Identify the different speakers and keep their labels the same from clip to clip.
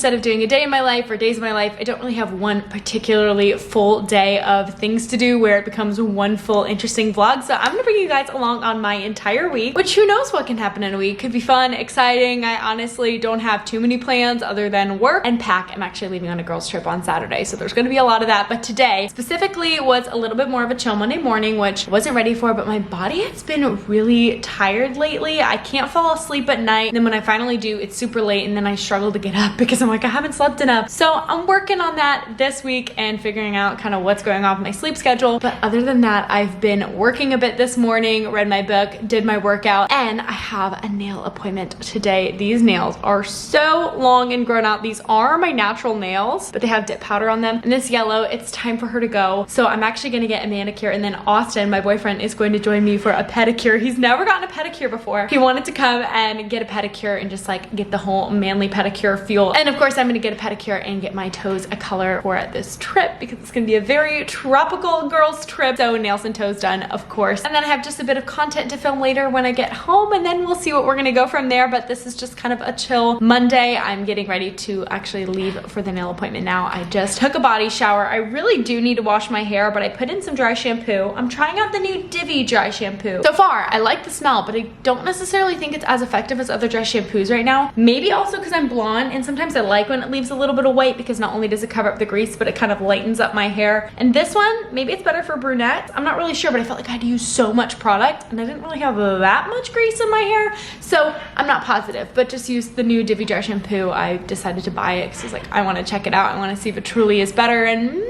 Speaker 1: instead of doing a day in my life or days of my life, I don't really have one particularly full day of things to do where it becomes one full interesting vlog. So I'm gonna bring you guys along on my entire week, which who knows what can happen in a week. Could be fun, exciting. I honestly don't have too many plans other than work and pack. I'm actually leaving on a girls trip on Saturday, so there's gonna be a lot of that. But today specifically was a little bit more of a chill Monday morning, which I wasn't ready for, but my body has been really tired lately. I can't fall asleep at night. And then when I finally do, it's super late and then I struggle to get up because I'm like, I haven't slept enough. So I'm working on that this week and figuring out kind of what's going on with my sleep schedule. But other than that, I've been working a bit this morning, read my book, did my workout, and I have a nail appointment today. These nails are so long and grown out. These are my natural nails, but they have dip powder on them. And this yellow, it's time for her to go. So I'm actually gonna get a manicure, and then Austin, my boyfriend, is going to join me for a pedicure. He's never gotten a pedicure before. He wanted to come and get a pedicure and just like get the whole manly pedicure feel. And of course, I'm gonna get a pedicure and get my toes a color for this trip because it's gonna be a very tropical girls trip. So nails and toes done, of course. And then I have just a bit of content to film later when I get home, and then we'll see what we're gonna go from there. But this is just kind of a chill Monday. I'm getting ready to actually leave for the nail appointment now. I just took a body shower. I really do need to wash my hair, but I put in some dry shampoo. I'm trying out the new Divi dry shampoo. So far, I like the smell, but I don't necessarily think it's as effective as other dry shampoos right now. Maybe also because I'm blonde, and sometimes I like when it leaves a little bit of white because not only does it cover up the grease, but it kind of lightens up my hair. And this one, maybe it's better for brunettes. I'm not really sure, but I felt like I had to use so much product and I didn't really have that much grease in my hair. So I'm not positive, but just use the new Divi dry shampoo. I decided to buy it because I was like, I want to check it out. I want to see if it truly is better, and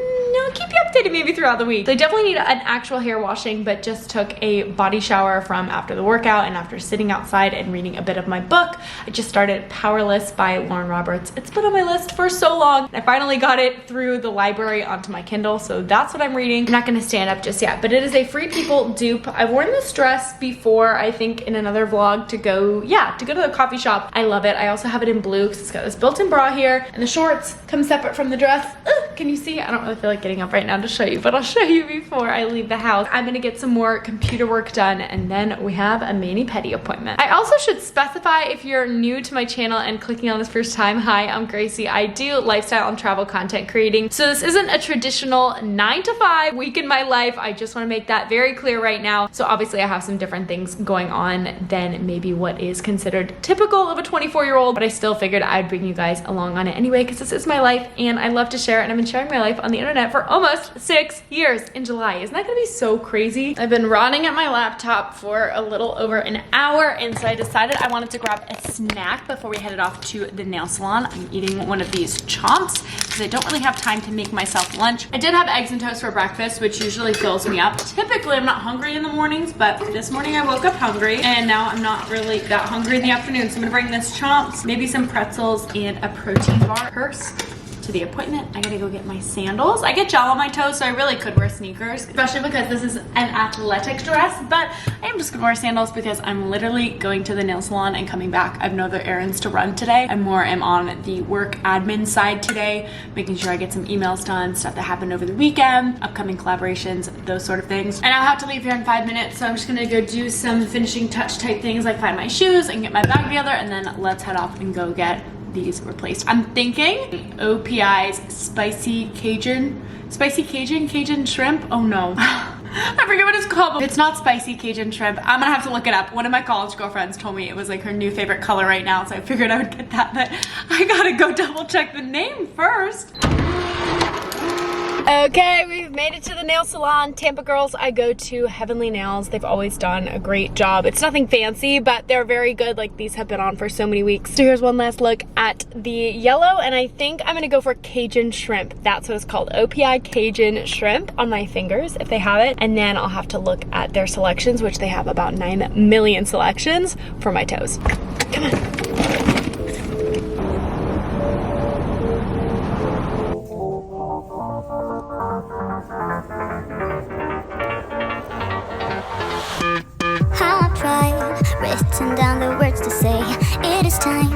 Speaker 1: I'll keep you updated maybe throughout the week. So I definitely need an actual hair washing, but just took a body shower from after the workout and after sitting outside and reading a bit of my book. I just started Powerless by Lauren Roberts. It's been on my list for so long. I finally got it through the library onto my Kindle, so that's what I'm reading. I'm not gonna stand up just yet, but it is a Free People dupe. I've worn this dress before, I think in another vlog, to go to the coffee shop. I love it. I also have it in blue because it's got this built-in bra here, and the shorts come separate from the dress. Can you see? I don't really feel like getting up right now to show you, but I'll show you before I leave the house. I'm gonna get some more computer work done, and then we have a mani-pedi appointment. I also should specify, if you're new to my channel and clicking on this first time, hi, I'm Gracie. I do lifestyle and travel content creating. So this isn't a traditional 9 to 5 week in my life. I just wanna make that very clear right now. So obviously I have some different things going on than maybe what is considered typical of a 24-year-old, but I still figured I'd bring you guys along on it anyway because this is my life and I love to share it, and I've been sharing my life on the internet for almost 6 years in July. Isn't that gonna be so crazy? I've been rotting at my laptop for a little over an hour, and so I decided I wanted to grab a snack before we headed off to the nail salon. I'm eating one of these chomps because I don't really have time to make myself lunch. I did have eggs and toast for breakfast, which usually fills me up. Typically, I'm not hungry in the mornings, but this morning I woke up hungry, and now I'm not really that hungry in the afternoon. So I'm gonna bring this chomps, maybe some pretzels, and a protein bar. First, to the appointment, I gotta go get my sandals. I get gel on my toes, so I really could wear sneakers, especially because this is an athletic dress, but I am just gonna wear sandals because I'm literally going to the nail salon and coming back. I have no other errands to run today. I more am on the work admin side today, making sure I get some emails done, stuff that happened over the weekend, upcoming collaborations, those sort of things. And I'll have to leave here in 5 minutes, so I'm just gonna go do some finishing touch type things, like find my shoes and get my bag together, and then let's head off and go get these replaced. I'm thinking OPI's spicy Cajun shrimp. Oh no. I forget what it's called. It's not spicy Cajun shrimp. I'm gonna have to look it up. One of my college girlfriends told me it was like her new favorite color right now, so I figured I would get that, but I gotta go double check the name first. Okay, we've made it to the nail salon. Tampa girls, I go to Heavenly Nails. They've always done a great job. It's nothing fancy, but they're very good. Like, these have been on for so many weeks. So here's one last look at the yellow, and I think I'm gonna go for Cajun shrimp. That's what it's called, OPI Cajun shrimp, on my fingers if they have it. And then I'll have to look at their selections, which they have about 9 million selections, for my toes. Come on.
Speaker 2: Written down the words to say, it is time.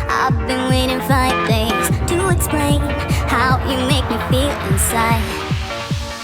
Speaker 2: I've been waiting 5 days to explain how you make me feel inside.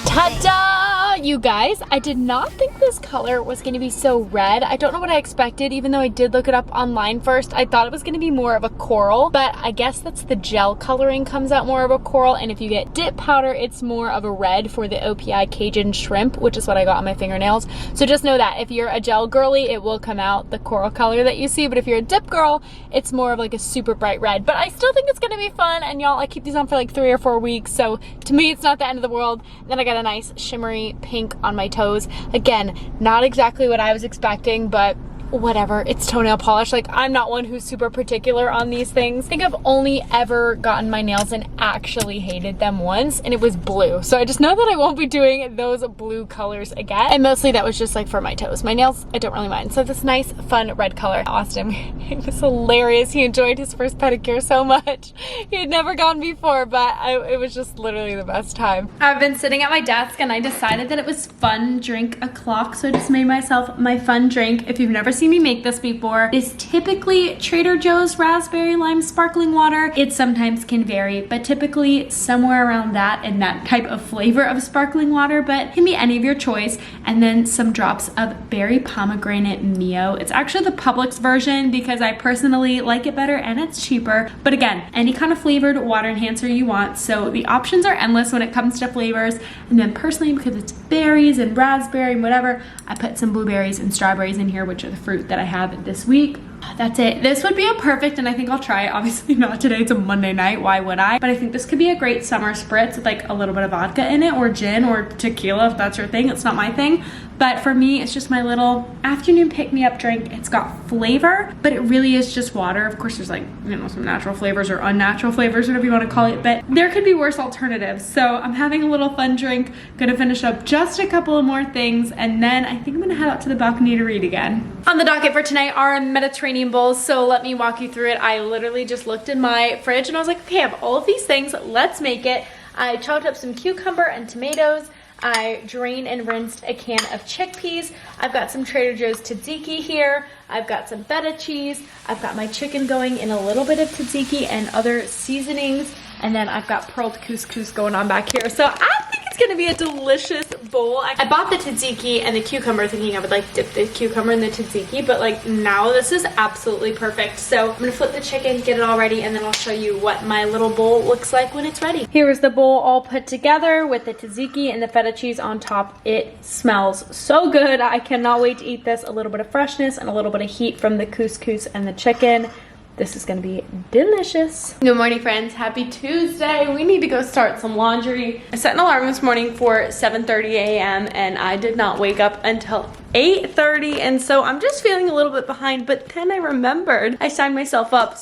Speaker 1: Ta-da! you guys, I did not think this color was going to be so red. I don't know what I expected, even though I did look it up online first. I thought it was going to be more of a coral, but I guess that's the gel coloring comes out more of a coral, and if you get dip powder, it's more of a red for the OPI Cajun shrimp, which is what I got on my fingernails. So just know that if you're a gel girly, it will come out the coral color that you see, but if you're a dip girl, it's more of like a super bright red. But I still think it's going to be fun, and y'all, I keep these on for like 3 or 4 weeks, so to me, it's not the end of the world. Then I got a nice shimmery pink on my toes. Again, not exactly what I was expecting, but whatever, it's toenail polish. Like, I'm not one who's super particular on these things. I think I've only ever gotten my nails and actually hated them once, and it was blue. So I just know that I won't be doing those blue colors again. And mostly that was just like for my toes. My nails, I don't really mind. So this nice, fun red color. Austin, it was hilarious. He enjoyed his first pedicure so much. He had never gone before, but it was just literally the best time. I've been sitting at my desk and I decided that it was fun drink o'clock. So I just made myself my fun drink. If you've never seen me make this before, it's typically Trader Joe's raspberry lime sparkling water. It sometimes can vary, but typically somewhere around that and that type of flavor of sparkling water, but it can be any of your choice. And then some drops of berry pomegranate Mio. It's actually the Publix version because I personally like it better and it's cheaper. But again, any kind of flavored water enhancer you want. So the options are endless when it comes to flavors. And then personally, because it's berries and raspberry and whatever, I put some blueberries and strawberries in here, which are the fruit that I have this week. That's it. This would be a perfect, and I think I'll try it. Obviously not today, it's a Monday night, why would I? But I think this could be a great summer spritz with like a little bit of vodka in it, or gin or tequila if that's your thing. It's not my thing, but for me, it's just my little afternoon pick-me-up drink. It's got flavor, but it really is just water. Of course, there's like, you know, some natural flavors or unnatural flavors, whatever you want to call it, but there could be worse alternatives. So I'm having a little fun drink, gonna finish up just a couple of more things, and then I think I'm gonna head out to the balcony to read again. On the docket for tonight are Mediterranean bowls, so let me walk you through it. I literally just looked in my fridge and I was like, okay, I have all of these things, let's make it. I chopped up some cucumber and tomatoes. I drained and rinsed a can of chickpeas. I've got some Trader Joe's tzatziki here. I've got some feta cheese. I've got my chicken going in a little bit of tzatziki and other seasonings. And then I've got pearled couscous going on back here. So I think it's gonna be a delicious bowl. I bought the tzatziki and the cucumber thinking I would like dip the cucumber in the tzatziki, but like now this is absolutely perfect. So I'm gonna flip the chicken, get it all ready, and then I'll show you what my little bowl looks like when it's ready. Here is the bowl all put together with the tzatziki and the feta cheese on top. It smells so good. I cannot wait to eat this. A little bit of freshness and a little bit of heat from the couscous and the chicken. This is gonna be delicious. Good morning, friends. Happy Tuesday. We need to go start some laundry. I set an alarm this morning for 7:30 a.m. and I did not wake up until 8:30, and so I'm just feeling a little bit behind, but then I remembered I signed myself up.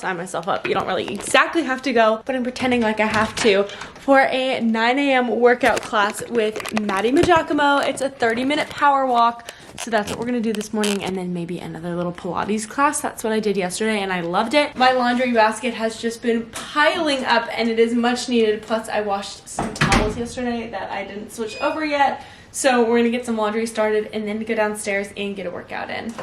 Speaker 1: You don't really exactly have to go, but I'm pretending like I have to, for a 9 a.m. workout class with Maddie Majacomo. It's a 30-minute power walk. So that's what we're gonna do this morning, and then maybe another little Pilates class. That's what I did yesterday and I loved it. My laundry basket has just been piling up and it is much needed. Plus I washed some towels yesterday that I didn't switch over yet. So we're gonna get some laundry started and then go downstairs and get a workout in.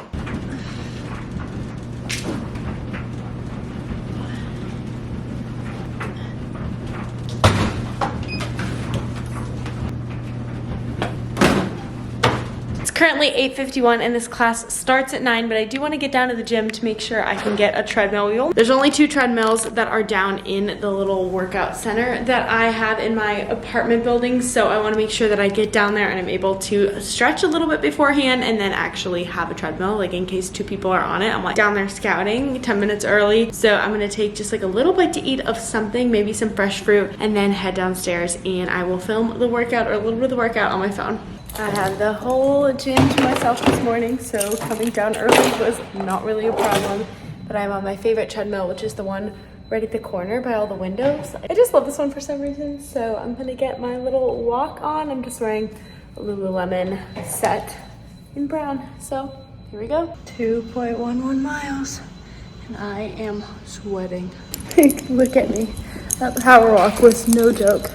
Speaker 1: Currently 8:51 and this class starts at 9, but I do want to get down to the gym to make sure I can get a treadmill wheel. There's only 2 treadmills that are down in the little workout center that I have in my apartment building, so I want to make sure that I get down there and I'm able to stretch a little bit beforehand and then actually have a treadmill, like in case 2 people are on it. I'm like down there scouting 10 minutes early, so I'm gonna take just like a little bite to eat of something, maybe some fresh fruit, and then head downstairs and I will film the workout or a little bit of the workout on my phone. I had the whole gym to myself this morning, so coming down early was not really a problem. But I'm on my favorite treadmill, which is the one right at the corner by all the windows. I just love this one for some reason, so I'm gonna get my little walk on. I'm just wearing a Lululemon set in brown. So here we go. 2.11 miles, and I am sweating. Look at me. That power walk was no joke.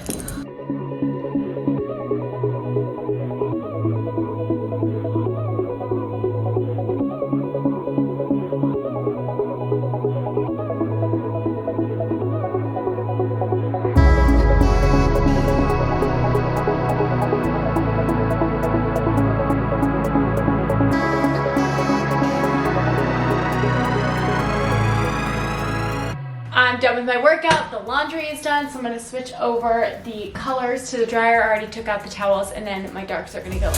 Speaker 1: I'm done with my workout. The laundry is done, so I'm gonna switch over the colors to the dryer. I already took out the towels, and then my darks are gonna go in.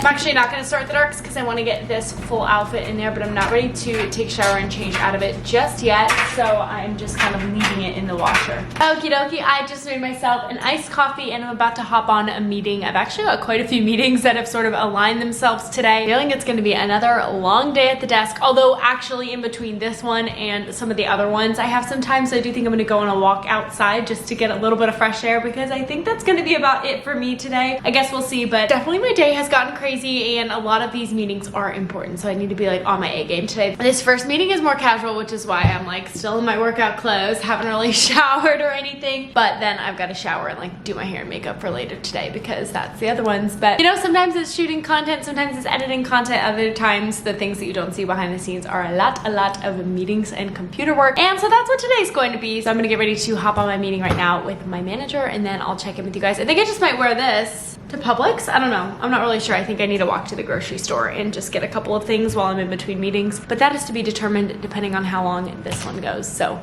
Speaker 1: I'm actually not going to start the darks because I want to get this full outfit in there, but I'm not ready to take a shower and change out of it just yet, so I'm just kind of leaving it in the washer. Okie dokie, I just made myself an iced coffee and I'm about to hop on a meeting. I've actually got quite a few meetings that have sort of aligned themselves today. Feeling it's going to be another long day at the desk, although actually in between this one and some of the other ones, I have some time, so I do think I'm going to go on a walk outside just to get a little bit of fresh air because I think that's going to be about it for me today. I guess we'll see, but definitely my day has gotten crazy and a lot of these meetings are important, so I need to be like on my A game today. This first meeting is more casual, which is why I'm like still in my workout clothes, haven't really showered or anything, but then I've got to shower and like do my hair and makeup for later today because that's the other ones. But you know, sometimes it's shooting content, sometimes it's editing content, other times the things that you don't see behind the scenes are a lot of meetings and computer work, and so that's what today's going to be. So I'm gonna get ready to hop on my meeting right now with my manager, and then I'll check in with you guys. I think I just might wear this to Publix. I don't know. I'm not really sure. I think I need to walk to the grocery store and just get a couple of things while I'm in between meetings. But that is to be determined depending on how long this one goes. So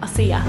Speaker 1: I'll see ya.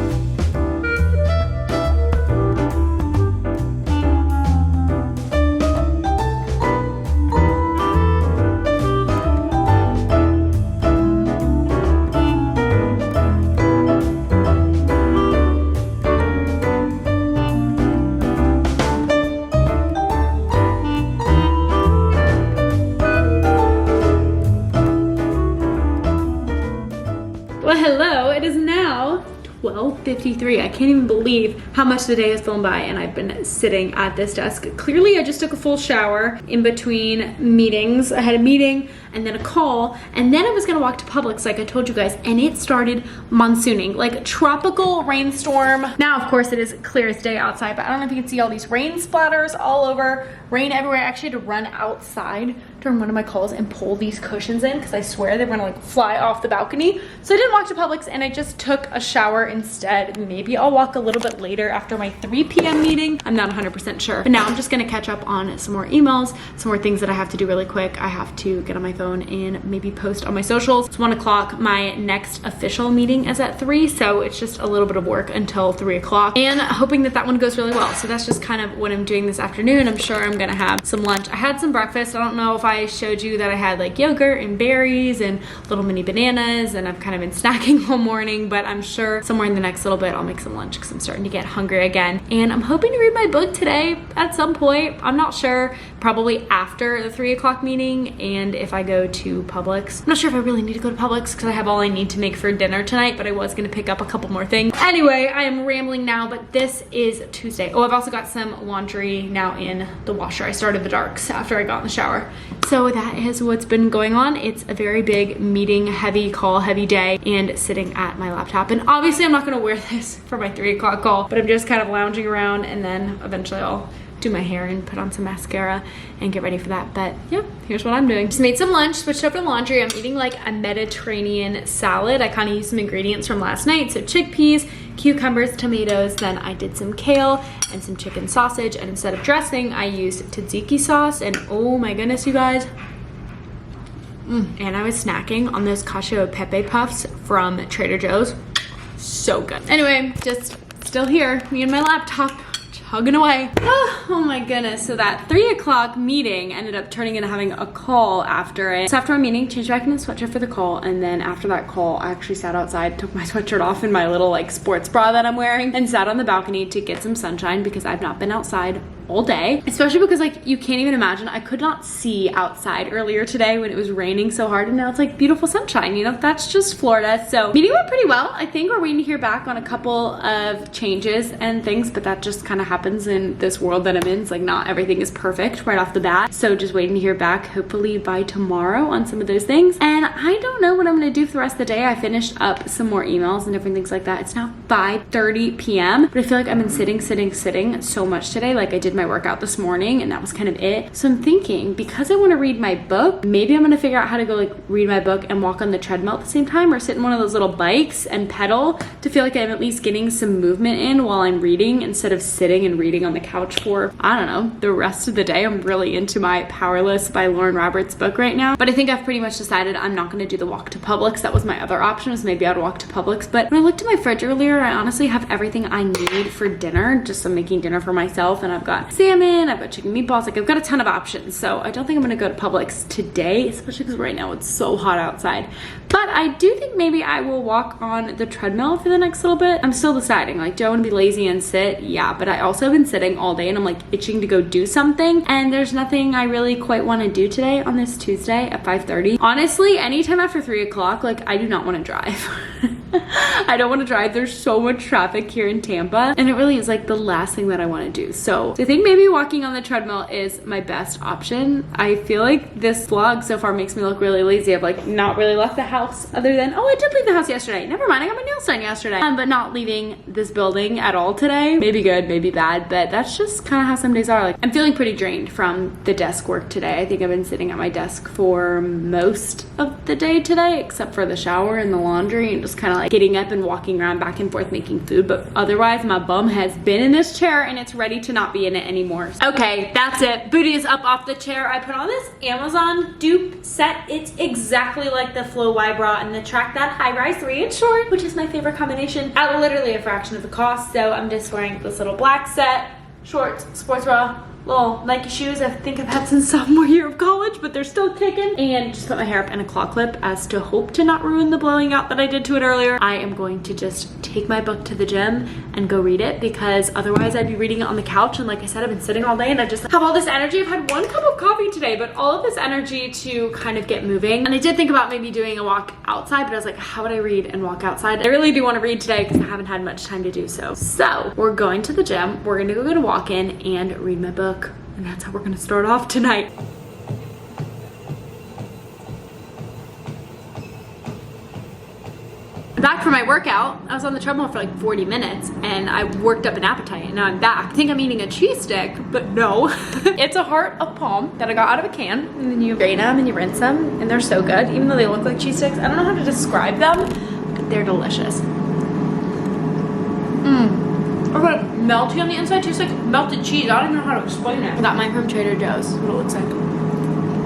Speaker 1: Well, hello, it is now 12:53. I can't even believe how much the day has flown by and I've been sitting at this desk. Clearly, I just took a full shower in between meetings. I had a meeting and then a call, and then I was gonna walk to Publix like I told you guys, and it started monsooning, like tropical rainstorm. Now, of course, it is clear as day outside, but I don't know if you can see all these rain splatters all over, rain everywhere. I actually had to run outside during one of my calls and pull these cushions in because I swear they're gonna like fly off the balcony. So I didn't walk to Publix and I just took a shower instead. Maybe I'll walk a little bit later after my 3 p.m. meeting. I'm not 100% sure. But now I'm just gonna catch up on some more emails, some more things that I have to do really quick. I have to get on my phone and maybe post on my socials. It's 1 o'clock. My next official meeting is at 3, so it's just a little bit of work until 3 o'clock, and hoping that that one goes really well. So that's just kind of what I'm doing this afternoon. I'm sure I'm gonna have some lunch. I had some breakfast. I don't know if I showed you that I had like yogurt and berries and little mini bananas, and I've kind of been snacking all morning, but I'm sure somewhere in the next little bit I'll make some lunch because I'm starting to get hungry again. And I'm hoping to read my book today at some point. I'm not sure, probably after the 3 o'clock meeting, and if I go to Publix. I'm not sure if I really need to go to Publix because I have all I need to make for dinner tonight, but I was gonna pick up a couple more things. Anyway, I am rambling now, but this is Tuesday. Oh, I've also got some laundry now in the washer. I started the darks after I got in the shower. So that is what's been going on. It's a very big meeting, heavy call, heavy day, and sitting at my laptop. And obviously I'm not gonna wear this for my 3 o'clock call, but I'm just kind of lounging around, and then eventually I'll do my hair and put on some mascara and get ready for that. But yeah, here's what I'm doing. Just made some lunch, switched up to laundry. I'm eating like a Mediterranean salad. I kind of used some ingredients from last night. So chickpeas, cucumbers, tomatoes, then I did some kale and some chicken sausage. And instead of dressing, I used tzatziki sauce. And oh my goodness, you guys. And I was snacking on those cacio e pepe puffs from Trader Joe's. So good. Anyway, just still here, me and my laptop, chugging away. Oh my goodness. So that 3 o'clock meeting ended up turning into having a call after it. So after our meeting, changed back into the sweatshirt for the call, and then after that call, I actually sat outside, took my sweatshirt off and my little like sports bra that I'm wearing, and sat on the balcony to get some sunshine because I've not been outside all day, especially because like you can't even imagine, I could not see outside earlier today when it was raining so hard, and now it's like beautiful sunshine. You know, that's just Florida. So meeting went pretty well. I think we're waiting to hear back on a couple of changes and things, but that just kind of happens in this world that I'm in. It's like not everything is perfect right off the bat, so just waiting to hear back hopefully by tomorrow on some of those things. And I don't know what I'm gonna do for the rest of the day. I finished up some more emails and different things like that. It's now 5:30 p.m. but I feel like I've been sitting so much today. Like I did did my workout this morning and that was kind of it. So I'm thinking, because I want to read my book, maybe I'm gonna figure out how to go like read my book and walk on the treadmill at the same time, or sit in one of those little bikes and pedal to feel like I'm at least getting some movement in while I'm reading, instead of sitting and reading on the couch for, I don't know, the rest of the day. I'm really into my Powerless by Lauren Roberts book right now, but I think I've pretty much decided I'm not gonna do the walk to Publix. That was my other option, was maybe I'd walk to Publix. But when I looked at my fridge earlier, I honestly have everything I need for dinner. Just I'm making dinner for myself, and I've got salmon, I've got chicken meatballs, like I've got a ton of options. So I don't think I'm gonna go to Publix today, especially because right now it's so hot outside. But I do think maybe I will walk on the treadmill for the next little bit. I'm still deciding, like, do I want to be lazy and sit? Yeah, but I also have been sitting all day and I'm like itching to go do something, and there's nothing I really quite want to do today on this Tuesday at 5:30. Honestly, anytime after 3 o'clock, like, I do not want to drive. I don't want to drive. There's so much traffic here in Tampa, and it really is like the last thing that I want to do. So I think maybe walking on the treadmill is my best option. I feel like this vlog so far makes me look really lazy. I've like not really left the house, other than, oh, I did leave the house yesterday. Never mind, I got my nails done yesterday. But not leaving this building at all today. Maybe good, maybe bad, but that's just kind of how some days are. Like, I'm feeling pretty drained from the desk work today. I think I've been sitting at my desk for most of the day today, except for the shower and the laundry, and just kind of like getting up and walking around back and forth making food. But otherwise, my bum has been in this chair and it's ready to not be in it anymore. Okay, that's it. Booty is up off the chair. I put on this Amazon dupe set. It's exactly like the Flow Y bra and the Track That High Rise 3-inch short, which is my favorite combination at literally a fraction of the cost. So I'm just wearing this little black set, shorts, sports bra, little Nike shoes I think I've had since sophomore year of college, but they're still kicking. And just put my hair up in a claw clip as to hope to not ruin the blowing out that I did to it earlier. I am going to just take my book to the gym and go read it, because otherwise I'd be reading it on the couch. And like I said, I've been sitting all day and I just have all this energy. I've had 1 cup of coffee today, but all of this energy to kind of get moving. And I did think about maybe doing a walk outside, but I was like, how would I read and walk outside? I really do want to read today because I haven't had much time to do so. So we're going to the gym. We're gonna go get a walk in and read my book. And that's how we're gonna start off tonight. Back from my workout. I was on the treadmill for like 40 minutes and I worked up an appetite, and now I'm back. I think I'm eating a cheese stick, but no. It's a heart of palm that I got out of a can, and then you drain them and you rinse them, and they're so good. Even though they look like cheese sticks, I don't know how to describe them, but they're delicious. I've got melty on the inside, tastes like melted cheese. I don't even know how to explain it. I got mine from Trader Joe's, what it looks like.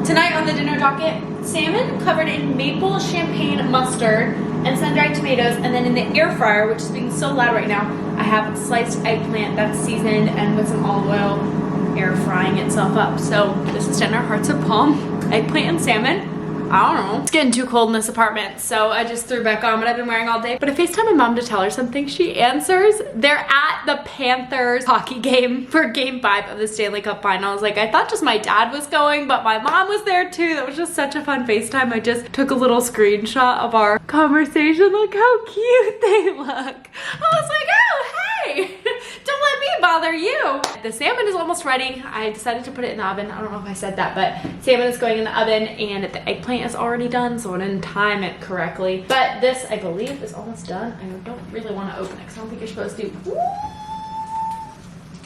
Speaker 1: Tonight on the dinner docket, salmon covered in maple champagne mustard and sun-dried tomatoes, and then in the air fryer, which is being so loud right now, I have sliced eggplant that's seasoned and with some olive oil, air frying itself up. So this is dinner, hearts of palm, eggplant and salmon. I don't know. It's getting too cold in this apartment, so I just threw back on what I've been wearing all day. But I FaceTime my mom to tell her something. She answers. They're at the Panthers hockey game for Game 5 of the Stanley Cup Finals. Like, I thought just my dad was going, but my mom was there too. That was just such a fun FaceTime. I just took a little screenshot of our conversation. Look how cute they look. I was like, oh, hey, don't let me bother you. The salmon is almost ready. I decided to put it in the oven. I don't know if I said that, but salmon is going in the oven and the eggplant is already done, so I didn't time it correctly. But this, I believe, is almost done. I don't really want to open it because I don't think you're supposed to.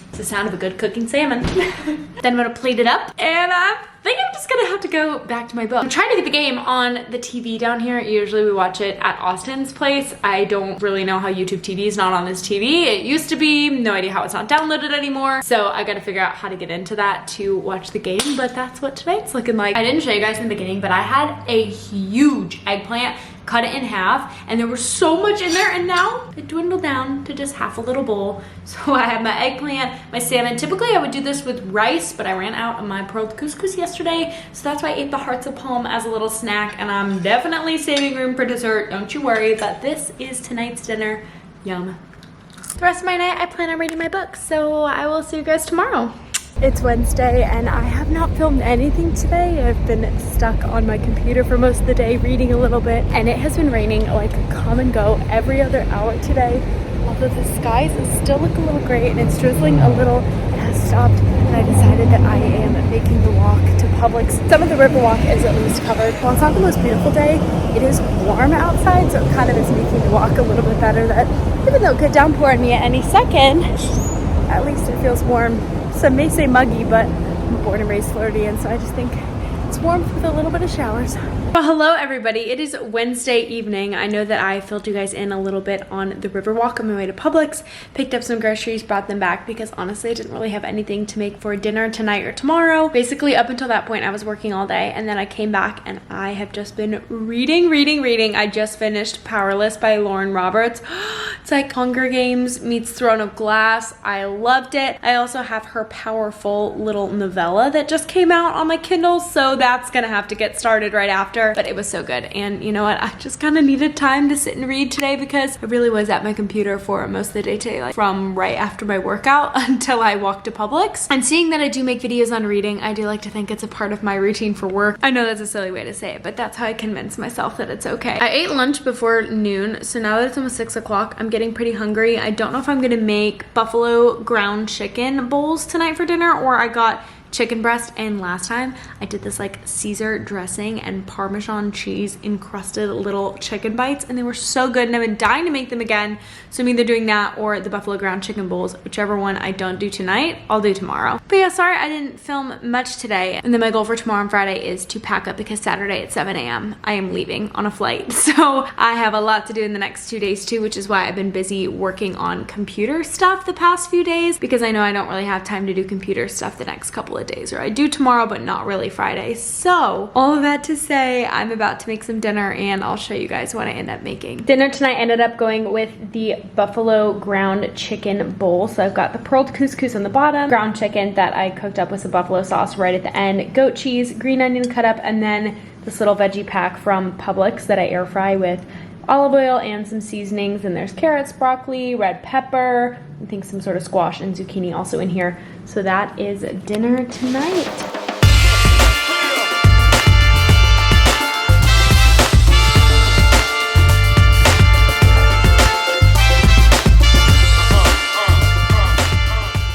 Speaker 1: It's the sound of a good cooking salmon. Then I'm gonna plate it up, and I think I'm just gonna have to go back to my book. I'm trying to get the game on the TV down here. Usually we watch it at Austin's place. I don't really know how YouTube TV is not on this TV. It used to be, no idea how it's not downloaded anymore. So I gotta figure out how to get into that to watch the game, but that's what tonight's looking like. I didn't show you guys in the beginning, but I had a huge eggplant, cut it in half, and there was so much in there, and now it dwindled down to just half a little bowl. So I have my eggplant, my salmon. Typically I would do this with rice, but I ran out of my pearl couscous yesterday, so that's why I ate the hearts of palm as a little snack, and I'm definitely saving room for dessert. Don't you worry, but this is tonight's dinner. Yum. The rest of my night I plan on reading my book, so I will see you guys tomorrow. It's Wednesday and I have not filmed anything today. I've been stuck on my computer for most of the day reading a little bit, and it has been raining like come and go every other hour today. Although the skies still look a little gray and it's drizzling a little, it has stopped, and I decided that I am making the walk to Publix. Some of the Riverwalk is at least covered. While it's not the most beautiful day, it is warm outside, so it kind of is making the walk a little bit better, that even though it could downpour on me at any second, at least it feels warm. Some may say muggy, but I'm born and raised Floridian, so I just think it's warm with a little bit of showers. Well, hello everybody. It is Wednesday evening. I know that I filled you guys in a little bit on the river walk on my way to Publix, picked up some groceries, brought them back because honestly I didn't really have anything to make for dinner tonight or tomorrow. Basically up until that point I was working all day, and then I came back and I have just been reading. I just finished Powerless by Lauren Roberts. It's like Hunger Games meets Throne of Glass. I loved it. I also have her powerful little novella that just came out on my Kindle, so that's gonna have to get started right after. But it was so good, and you know what, I just kind of needed time to sit and read today because I really was at my computer for most of the day today, like from right after my workout until I walked to Publix. And seeing that I do make videos on reading, I do like to think it's a part of my routine for work. I know that's a silly way to say it, but that's how I convince myself that it's okay. I ate lunch before noon, so now that it's almost 6 o'clock, I'm getting pretty hungry. I don't know if I'm gonna make buffalo ground chicken bowls tonight for dinner, or I got chicken breast, and last time I did this like Caesar dressing and Parmesan cheese encrusted little chicken bites, and they were so good, and I've been dying to make them again. So I'm either doing that or the buffalo ground chicken bowls. Whichever one I don't do tonight, I'll do tomorrow. But yeah, sorry I didn't film much today. And then my goal for tomorrow and Friday is to pack up because Saturday at 7 a.m. I am leaving on a flight. So I have a lot to do in the next 2 days too, which is why I've been busy working on computer stuff the past few days, because I know I don't really have time to do computer stuff the next couple of days, or I do tomorrow but not really Friday. So all of that to say, I'm about to make some dinner and I'll show you guys what I end up making. Dinner tonight ended up going with the buffalo ground chicken bowl. So I've got the pearled couscous on the bottom, ground chicken that I cooked up with some buffalo sauce right at the end, goat cheese, green onion cut up, and then this little veggie pack from Publix that I air fry with olive oil and some seasonings. And there's carrots, broccoli, red pepper, I think some sort of squash and zucchini also in here. So that is dinner tonight.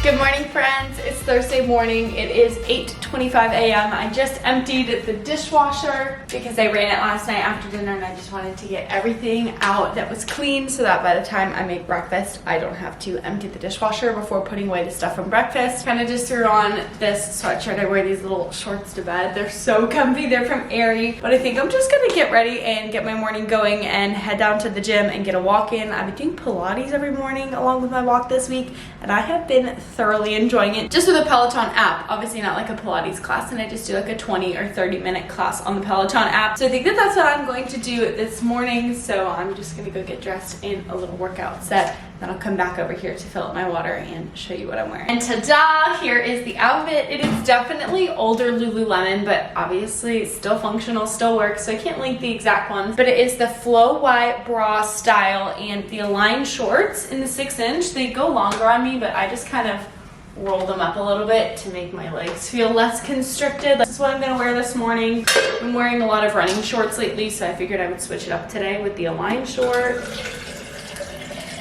Speaker 1: Good morning, friends. It's Thursday morning. It is 8:25 a.m. I just emptied the dishwasher because I ran it last night after dinner, and I just wanted to get everything out that was clean so that by the time I make breakfast, I don't have to empty the dishwasher before putting away the stuff from breakfast. Kind of just threw on this sweatshirt. I wear these little shorts to bed. They're so comfy. They're from Aerie, but I think I'm just gonna get ready and get my morning going and head down to the gym and get a walk in. I've been doing Pilates every morning along with my walk this week, and I have been thoroughly enjoying it. Just with the Peloton app, obviously not like a Pilates class, and I just do like a 20 or 30-minute class on the Peloton app. So I think that that's what I'm going to do this morning. So I'm just gonna go get dressed in a little workout set. Then I'll come back over here to fill up my water and show you what I'm wearing. And ta-da! Here is the outfit. It is definitely older Lululemon, but obviously still functional, still works, so I can't link the exact ones. But it is the flow white bra style and the Align shorts in the 6-inch. They go longer on me, but I just kind of roll them up a little bit to make my legs feel less constricted. This is what I'm gonna wear this morning. I'm wearing a lot of running shorts lately, so I figured I would switch it up today with the Align short.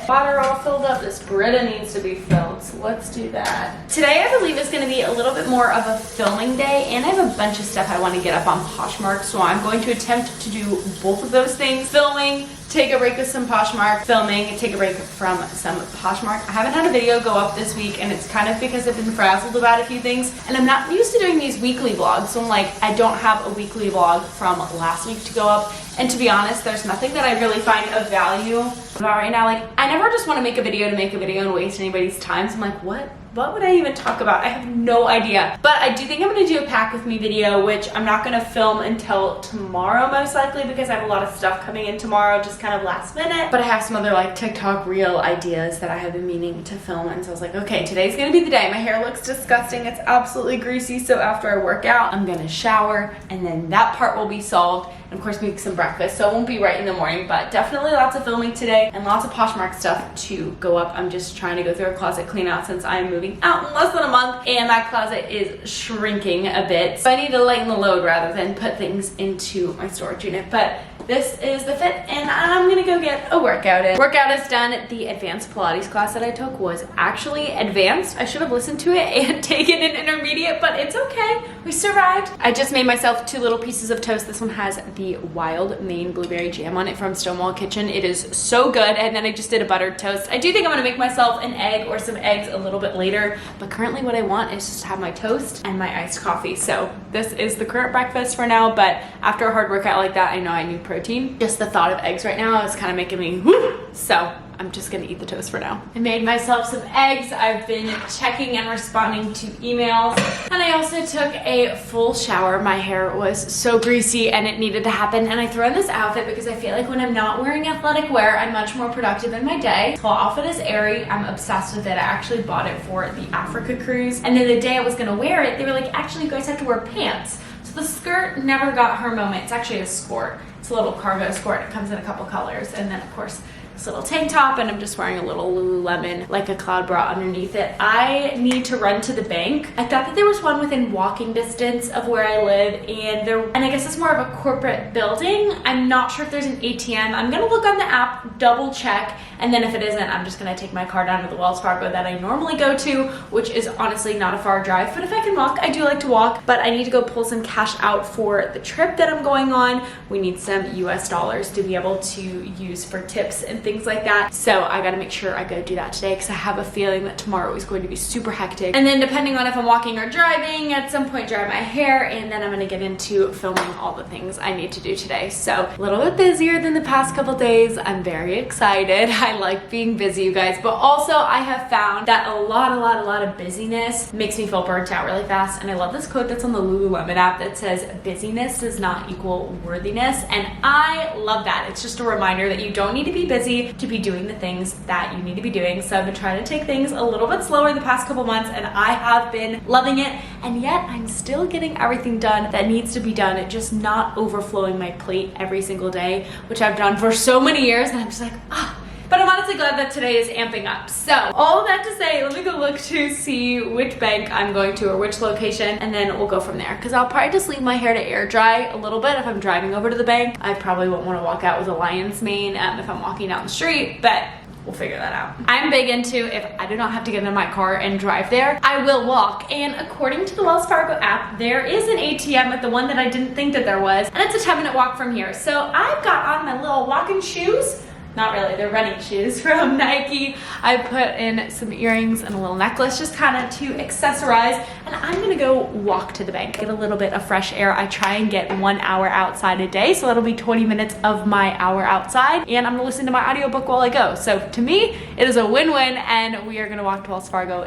Speaker 1: Water all filled up. This Brita needs to be filled, so let's do that. Today I believe is gonna be a little bit more of a filming day, and I have a bunch of stuff I wanna get up on Poshmark, so I'm going to attempt to do both of those things. Filming, take a break with some Poshmark, filming, take a break from some Poshmark. I haven't had a video go up this week, and it's kind of because I've been frazzled about a few things, and I'm not used to doing these weekly vlogs, so I'm like, I don't have a weekly vlog from last week to go up. And to be honest, there's nothing that I really find of value about right now. Like, I never just want to make a video to make a video and waste anybody's time. So I'm like, what would I even talk about? I have no idea. But I do think I'm gonna do a pack with me video, which I'm not gonna film until tomorrow most likely, because I have a lot of stuff coming in tomorrow, just kind of last minute. But I have some other like TikTok reel ideas that I have been meaning to film, and so I was like, okay, today's gonna be the day. My hair looks disgusting. It's absolutely greasy. So after I work out, I'm gonna shower, and then that part will be solved. And of course make some breakfast, so it won't be right in the morning, but definitely lots of filming today and lots of Poshmark stuff to go up. I'm just trying to go through a closet clean out since I'm moving out in less than a month, and my closet is shrinking a bit, so I need to lighten the load rather than put things into my storage unit. But this is the fit, and I'm gonna go get a workout in. Workout is done. The advanced Pilates class that I took was actually advanced. I should have listened to it and taken an intermediate, but it's okay. We survived. I just made myself 2 little pieces of toast. This one has the wild Maine blueberry jam on it from Stonewall Kitchen. It is so good. And then I just did a buttered toast. I do think I'm gonna make myself an egg or some eggs a little bit later, but currently what I want is just to have my toast and my iced coffee. So this is the current breakfast for now, but after a hard workout like that, I know I need protein. Just the thought of eggs right now is kind of making me whoo. So I'm just gonna eat the toast for now. I made myself some eggs. I've been checking and responding to emails. And I also took a full shower. My hair was so greasy and it needed to happen. And I threw on this outfit because I feel like when I'm not wearing athletic wear, I'm much more productive in my day. This whole outfit is airy. I'm obsessed with it. I actually bought it for the Africa cruise. And then the day I was gonna wear it, they were like, actually you guys have to wear pants. So the skirt never got her moment. It's actually a skort. It's a little cargo skirt. It comes in a couple colors. And then of course, this little tank top, and I'm just wearing a little Lululemon, like a cloud bra underneath it. I need to run to the bank. I thought that there was one within walking distance of where I live, and I guess it's more of a corporate building. I'm not sure if there's an ATM. I'm gonna look on the app, double check, and then if it isn't, I'm just gonna take my car down to the Wells Fargo that I normally go to, which is honestly not a far drive, but if I can walk, I do like to walk, but I need to go pull some cash out for the trip that I'm going on. We need some US dollars to be able to use for tips and things like that. So I gotta make sure I go do that today because I have a feeling that tomorrow is going to be super hectic. And then depending on if I'm walking or driving, at some point dry my hair, and then I'm gonna get into filming all the things I need to do today. So a little bit busier than the past couple days. I'm very excited. I like being busy, you guys, but also I have found that a lot of busyness makes me feel burnt out really fast. And I love this quote that's on the Lululemon app that says, busyness does not equal worthiness. And I love that. It's just a reminder that you don't need to be busy to be doing the things that you need to be doing. So I've been trying to take things a little bit slower the past couple months, and I have been loving it. And yet I'm still getting everything done that needs to be done, just not overflowing my plate every single day, which I've done for so many years. And I'm just like, ah. But I'm honestly glad that today is amping up. So all of that to say, let me go look to see which bank I'm going to or which location, and then we'll go from there. Because I'll probably just leave my hair to air dry a little bit if I'm driving over to the bank. I probably won't want to walk out with a lion's mane if I'm walking down the street, but we'll figure that out. I'm big into, if I do not have to get in my car and drive there, I will walk. And according to the Wells Fargo app, there is an ATM at the one that I didn't think that there was, and it's a 10-minute walk from here. So I've got on my little walking shoes. Not really, they're running shoes from Nike. I put in some earrings and a little necklace just kind of to accessorize, and I'm gonna go walk to the bank, get a little bit of fresh air. I try and get 1 hour outside a day, so that'll be 20 minutes of my hour outside, and I'm gonna listen to my audiobook while I go. So to me, it is a win-win, and we are gonna walk to Wells Fargo.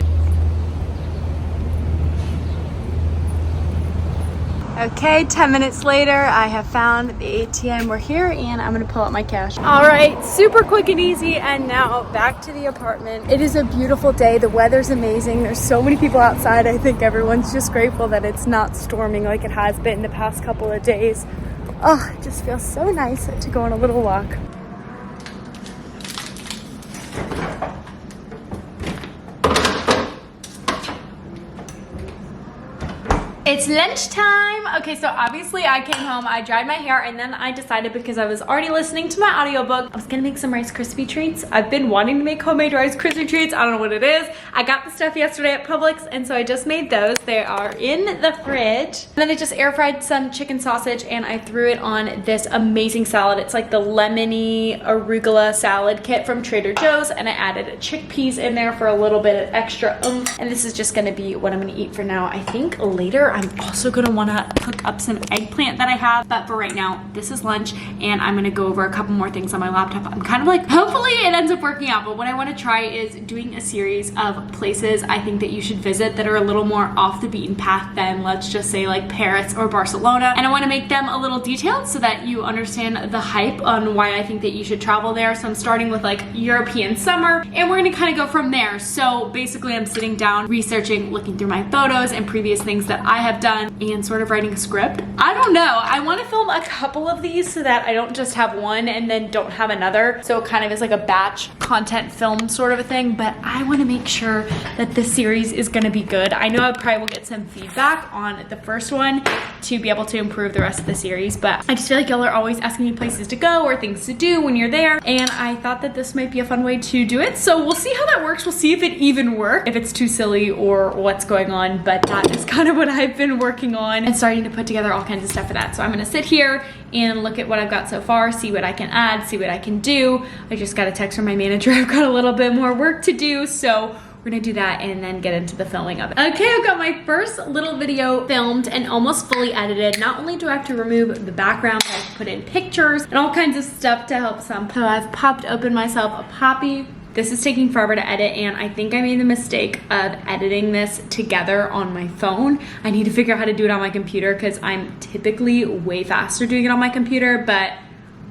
Speaker 1: Okay, 10 minutes later, I have found the ATM. We're here, and I'm gonna pull out my cash. All right, super quick and easy, and now back to the apartment. It is a beautiful day. The weather's amazing. There's so many people outside. I think everyone's just grateful that it's not storming like it has been the past couple of days. Oh, it just feels so nice to go on a little walk. It's lunchtime. Okay, so obviously I came home, I dried my hair, and then I decided, because I was already listening to my audiobook, I was gonna make some Rice Krispie treats. I've been wanting to make homemade Rice Krispie treats. I don't know what it is. I got the stuff yesterday at Publix, and so I just made those. They are in the fridge. And then I just air fried some chicken sausage, and I threw it on this amazing salad. It's like the lemony arugula salad kit from Trader Joe's, and I added chickpeas in there for a little bit of extra oomph. And this is just gonna be what I'm gonna eat for now. I think later I'm also gonna wanna cook up some eggplant that I have, but for right now, this is lunch, and I'm gonna go over a couple more things on my laptop. I'm kind of like, hopefully it ends up working out, but what I wanna try is doing a series of places I think that you should visit that are a little more off the beaten path than, let's just say, like Paris or Barcelona, and I wanna make them a little detailed so that you understand the hype on why I think that you should travel there. So I'm starting with like European summer, and we're gonna kind of go from there. So basically I'm sitting down, researching, looking through my photos and previous things that I have have done and sort of writing a script. I don't know. I want to film a couple of these so that I don't just have one and then don't have another. So it kind of is like a batch content film sort of a thing, but I want to make sure that this series is going to be good. I know I probably will get some feedback on the first one to be able to improve the rest of the series, but I just feel like y'all are always asking me places to go or things to do when you're there, and I thought that this might be a fun way to do it. So we'll see how that works. We'll see if it even works, if it's too silly or what's going on, but that is kind of what I've been working on and starting to put together all kinds of stuff for that. So I'm gonna sit here and look at what I've got so far, see what I can add, see what I can do. I just got a text from my manager. I've got a little bit more work to do, so we're gonna do that and then get into the filming of it. Okay, I've got my first little video filmed and almost fully edited. Not only do I have to remove the background, but I have to put in pictures and all kinds of stuff to help some. So I've popped open myself a Poppy. This is taking forever to edit, and I think I made the mistake of editing this together on my phone. I need to figure out how to do it on my computer because I'm typically way faster doing it on my computer, but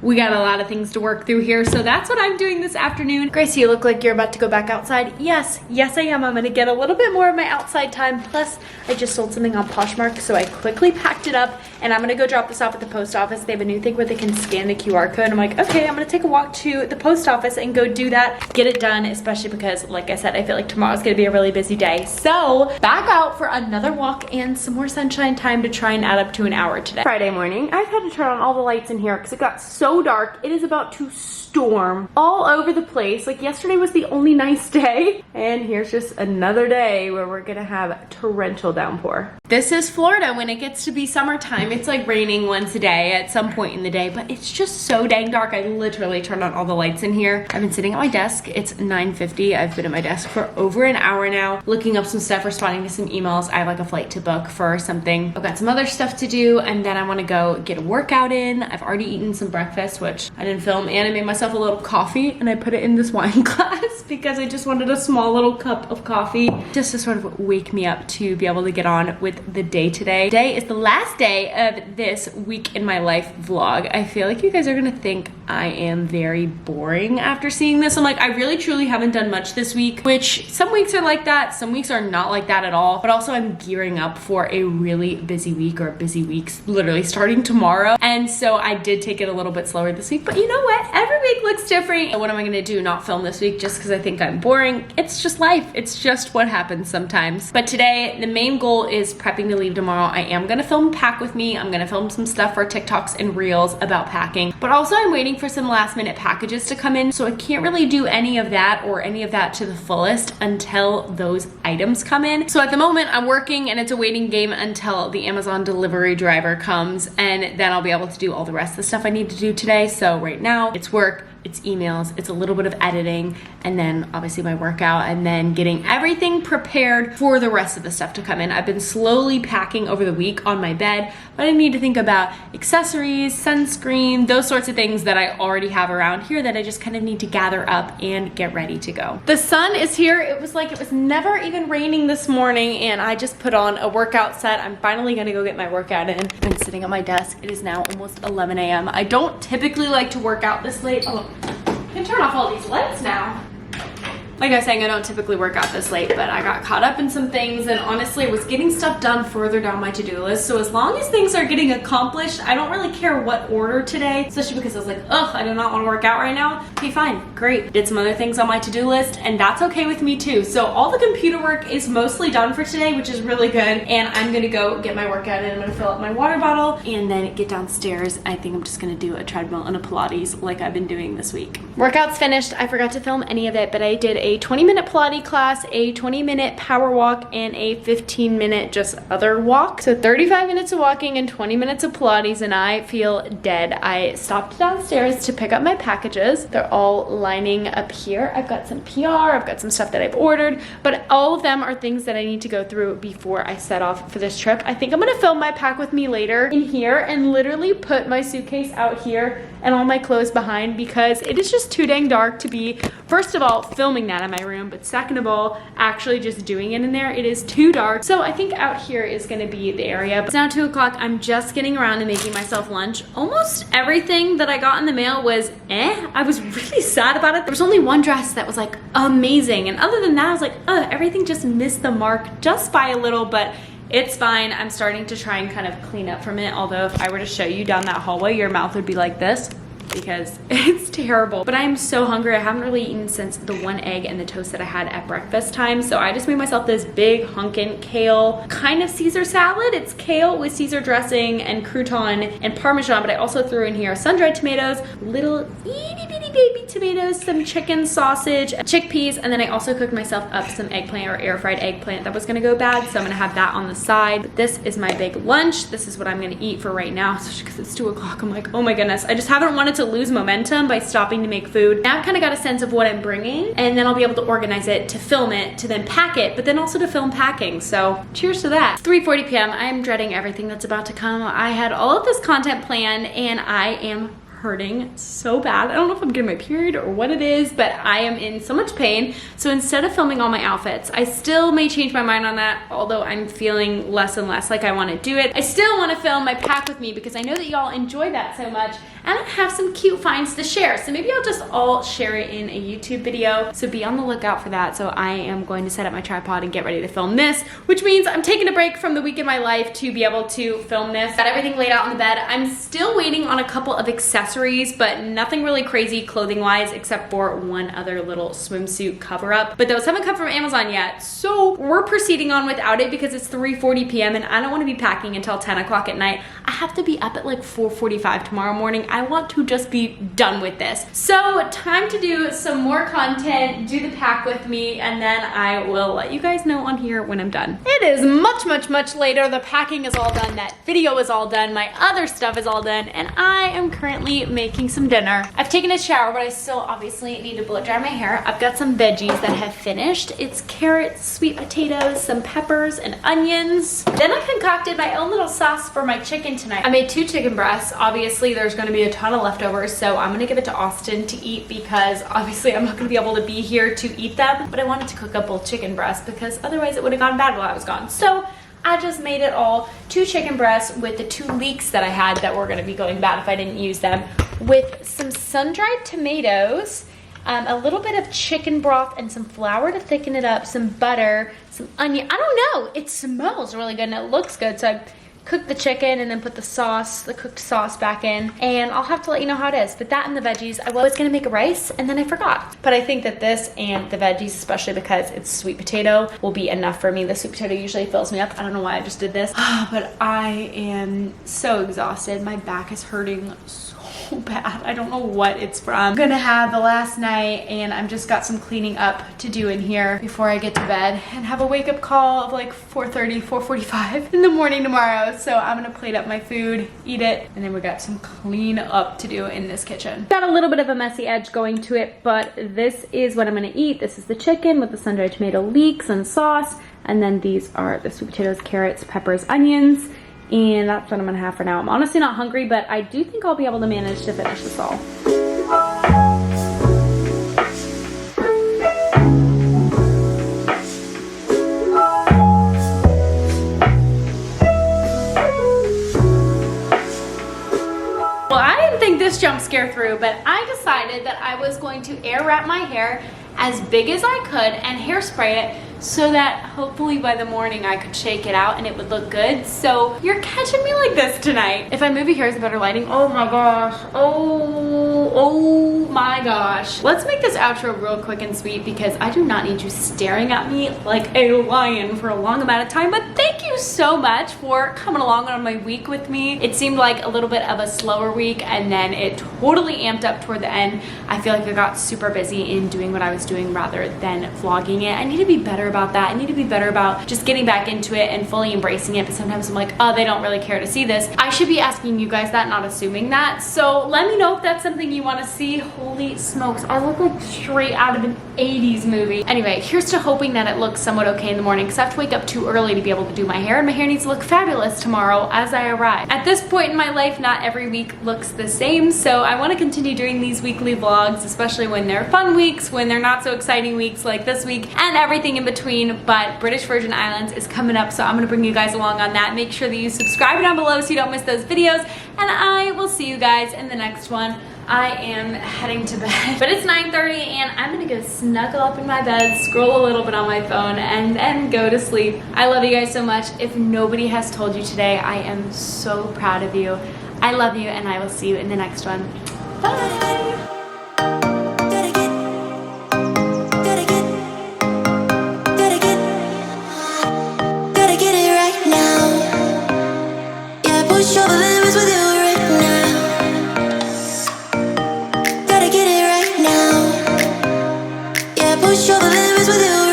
Speaker 1: we got a lot of things to work through here, so that's what I'm doing this afternoon. Gracie, you look like you're about to go back outside. Yes, I am. I'm gonna get a little bit more of my outside time. Plus, I just sold something on Poshmark, so I quickly packed it up, and I'm gonna go drop this off at the post office. They have a new thing where they can scan the QR code. I'm like, okay, I'm gonna take a walk to the post office and go do that, get it done, especially because, like I said, I feel like tomorrow's gonna be a really busy day. So, back out for another walk and some more sunshine time to try and add up to an hour today. Friday morning, I've had to turn on all the lights in here because it got so dark. It is about to storm all over the place. Like, yesterday was the only nice day, and here's just another day where we're gonna have torrential downpour. This is Florida when it gets to be summertime. It's like raining once a day at some point in the day, but it's just so dang dark. I literally turned on all the lights in here. I've been sitting at my desk. It's 9:50. I've been at my desk for over an hour now, looking up some stuff, responding to some emails. I have like a flight to book for something. I've got some other stuff to do, and then I wanna go get a workout in. I've already eaten some breakfast, which I didn't film, and I made myself a little coffee, and I put it in this wine glass because I just wanted a small little cup of coffee just to sort of wake me up to be able to get on with the day today. Today is the last day of this week in my life vlog. I feel like you guys are gonna think I am very boring after seeing this. I'm like, I really truly haven't done much this week, which some weeks are like that, some weeks are not like that at all, but also I'm gearing up for a really busy week, or busy weeks literally starting tomorrow, and so I did take it a little bit slower this week, but you know what? Every week looks different. And what am I gonna do? Not film this week just because I think I'm boring? It's just life. It's just what happens sometimes. But today, the main goal is prepping to leave tomorrow. I am gonna film Pack With Me. I'm gonna film some stuff for TikToks and Reels about packing, but also I'm waiting for some last minute packages to come in, so I can't really do any of that or any of that to the fullest until those items come in. So at the moment, I'm working, and it's a waiting game until the Amazon delivery driver comes, and then I'll be able to do all the rest of the stuff I need to do today. So right now, it's work, it's emails, it's a little bit of editing, and then obviously my workout, and then getting everything prepared for the rest of the stuff to come in. I've been slowly packing over the week on my bed, but I need to think about accessories, sunscreen, those sorts of things that I already have around here that I just kind of need to gather up and get ready to go. The sun is here. It was like it was never even raining this morning, and I just put on a workout set. I'm finally gonna go get my workout in. I've been sitting at my desk. It is now almost 11 a.m. I don't typically like to work out this late. Oh, I can turn off all these lights now. Like I was saying, I don't typically work out this late, but I got caught up in some things, and honestly was getting stuff done further down my to-do list. So as long as things are getting accomplished, I don't really care what order today, especially because I was like, ugh, I do not want to work out right now. Okay, fine, great. Did some other things on my to-do list, and that's okay with me too. So all the computer work is mostly done for today, which is really good, and I'm gonna go get my workout in. I'm gonna fill up my water bottle and then get downstairs. I think I'm just gonna do a treadmill and a Pilates like I've been doing this week. Workout's finished. I forgot to film any of it, but I did a 20-minute Pilates class, a 20-minute power walk, and a 15-minute just other walk. So 35 minutes of walking and 20 minutes of Pilates, and I feel dead. I stopped downstairs to pick up my packages. They're all lining up here. I've got some PR, I've got some stuff that I've ordered, but all of them are things that I need to go through before I set off for this trip. I think I'm gonna film my Pack With Me later in here and literally put my suitcase out here and all my clothes behind, because it is just too dang dark to be, first of all, filming that in my room, but second of all, actually just doing it in there. It is too dark. So I think out here is gonna be the area. It's now 2 o'clock. I'm just getting around and making myself lunch. Almost everything that I got in the mail was I was really sad about it. There was only one dress that was like amazing, and other than that, I was like, everything just missed the mark just by a little, but It's fine. I'm starting to try and kind of clean up from it. Although if I were to show you down that hallway, your mouth would be like this because it's terrible. But I am so hungry. I haven't really eaten since the one egg and the toast that I had at breakfast time. So I just made myself this big hunkin' kale kind of Caesar salad. It's kale with Caesar dressing and crouton and Parmesan, but I also threw in here sun-dried tomatoes, little itty bitty baby tomatoes, some chicken sausage, chickpeas, and then I also cooked myself up some eggplant or air fried eggplant that was gonna go bad. So I'm gonna have that on the side. But this is my big lunch. This is what I'm gonna eat for right now. So because it's 2 o'clock, I'm like, oh my goodness. I just haven't wanted to lose momentum by stopping to make food. Now I've kind of got a sense of what I'm bringing, and then I'll be able to organize it, to film it, to then pack it, but then also to film packing. So cheers to that. 3:40 p.m. I am dreading everything that's about to come. I had all of this content planned and I am hurting so bad. I don't know if I'm getting my period or what it is, but I am in so much pain. So instead of filming all my outfits, I still may change my mind on that, although I'm feeling less and less like I want to do it. I still want to film my pack with me because I know that y'all enjoy that so much, and I have some cute finds to share. So maybe I'll just all share it in a YouTube video. So be on the lookout for that. So I am going to set up my tripod and get ready to film this, which means I'm taking a break from the week in my life to be able to film this. Got everything laid out on the bed. I'm still waiting on a couple of accessories, but nothing really crazy clothing wise except for one other little swimsuit cover up. But those haven't come from Amazon yet. So we're proceeding on without it because it's 3:40 p.m. and I don't want to be packing until 10 o'clock at night. I have to be up at like 4:45 tomorrow morning. I want to just be done with this. So time to do some more content, do the pack with me, and then I will let you guys know on here when I'm done. It is much later. The packing is all done. That video is all done. My other stuff is all done. And I am currently making some dinner. I've taken a shower, but I still obviously need to blow dry my hair. I've got some veggies that have finished. It's carrots, sweet potatoes, some peppers, and onions. Then I concocted my own little sauce for my chicken tonight. I made 2 chicken breasts. Obviously, there's gonna be a ton of leftovers, so I'm gonna give it to Austin to eat because obviously I'm not gonna be able to be here to eat them, but I wanted to cook up both chicken breasts because otherwise it would have gone bad while I was gone. So I just made it all 2 chicken breasts with the 2 leeks that I had that were gonna be going bad if I didn't use them, with some sun-dried tomatoes, a little bit of chicken broth and some flour to thicken it up, some butter, some onion. I don't know, it smells really good and it looks good. So I cooked the chicken and then put the sauce, the cooked sauce back in, and I'll have to let you know how it is. But that and the veggies, I was gonna make a rice and then I forgot. But I think that this and the veggies, especially because it's sweet potato, will be enough for me. The sweet potato usually fills me up. I don't know why I just did this, but I am so exhausted. My back is hurting so bad. I don't know what it's from. I'm gonna have the last night and I've just got some cleaning up to do in here before I get to bed and have a wake up call of like 4:30, 4:45 in the morning tomorrow. So I'm gonna plate up my food, eat it, and then we got some clean up to do in this kitchen. Got a little bit of a messy edge going to it, but this is what I'm gonna eat. This is the chicken with the sun-dried tomato leeks and sauce, and then these are the sweet potatoes, carrots, peppers, onions. And that's what I'm gonna have for now. I'm honestly not hungry, but I do think I'll be able to manage to finish this all. Well, I didn't think this jump scare through, but I decided that I was going to air wrap my hair as big as I could and hairspray it so that hopefully by the morning I could shake it out and it would look good. So you're catching me like this tonight. If I move your hair, is better lighting. Oh my gosh. Oh my gosh. Let's make this outro real quick and sweet because I do not need you staring at me like a lion for a long amount of time. But thank you so much for coming along on my week with me. It seemed like a little bit of a slower week and then it totally amped up toward the end. I feel like I got super busy in doing what I was doing rather than vlogging it. I need to be better about that. I need to be better about just getting back into it and fully embracing it. But sometimes I'm like, oh, they don't really care to see this. I should be asking you guys that, not assuming that. So let me know if that's something you want to see. Holy smokes, I look like straight out of an 80s movie. Anyway, here's to hoping that it looks somewhat okay in the morning because I have to wake up too early to be able to do my hair, and my hair needs to look fabulous tomorrow as I arrive. At this point in my life, not every week looks the same, so I want to continue doing these weekly vlogs, especially when they're fun weeks, when they're not so exciting weeks like this week, and everything in between. between, but British Virgin Islands is coming up, so I'm gonna bring you guys along on that. Make sure that you subscribe down below so you don't miss those videos, and I will see you guys in the next one. I am heading to bed, but it's 9:30 and I'm gonna go snuggle up in my bed, scroll a little bit on my phone, and then go to sleep. I love you guys so much. If nobody has told you today, I am so proud of you. I love you, and I will see you in the next one. Bye.
Speaker 2: Push over limits with you right now. Gotta get it right now. Yeah, push over limits with you.